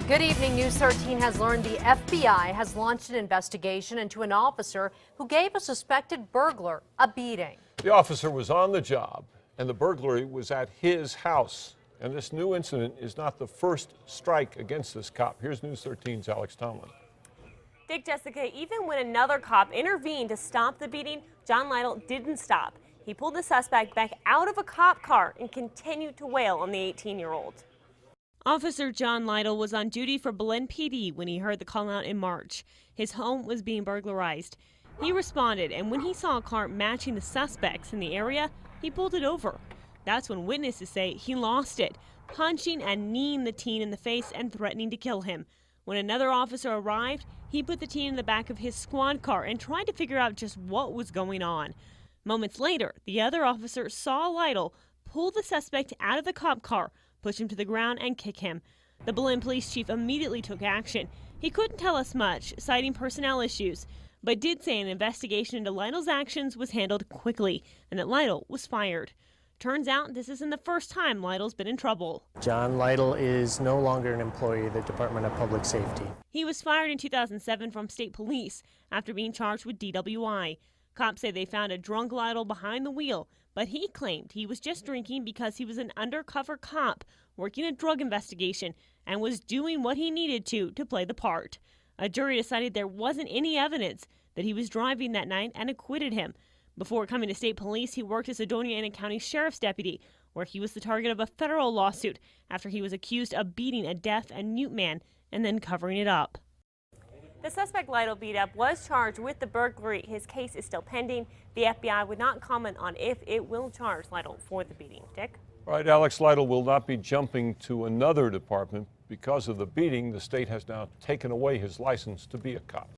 Good evening. News 13 has learned the FBI has launched an investigation into an officer who gave a suspected burglar a beating. The officer was on the job, and the burglary was at his house. And this new incident is not the first strike against this cop. Here's News 13's Alex Tomlin. Dick, Jessica, even when another cop intervened to stop the beating, John Lytle didn't stop. He pulled the suspect back out of a cop car and continued to wail on the 18-year-old. Officer John Lytle was on duty for Belen PD when he heard the call out in March. His home was being burglarized. He responded, and when he saw a car matching the suspects in the area, he pulled it over. That's when witnesses say he lost it, punching and kneeing the teen in the face and threatening to kill him. When another officer arrived, he put the teen in the back of his squad car and tried to figure out just what was going on. Moments later, the other officer saw Lytle pull the suspect out of the cop car, push him to the ground, and kick him. The Belen police chief immediately took action. He couldn't tell us much, citing personnel issues, but did say an investigation into Lytle's actions was handled quickly and that Lytle was fired. Turns out this isn't the first time Lytle's been in trouble. John Lytle is no longer an employee of the Department of Public Safety. He was fired in 2007 from state police after being charged with DWI. Cops say they found a drunk Lytle behind the wheel, but he claimed he was just drinking because he was an undercover cop working a drug investigation and was doing what he needed to play the part. A jury decided there wasn't any evidence that he was driving that night and acquitted him. Before coming to state police, he worked as a Doña County Sheriff's deputy, where he was the target of a federal lawsuit after he was accused of beating a deaf and mute man and then covering it up. The suspect Lytle beat up was charged with the burglary. His case is still pending. The FBI would not comment on if it will charge Lytle for the beating. Dick? All right, Alex, Lytle will not be jumping to another department. Because of the beating, the state has now taken away his license to be a cop.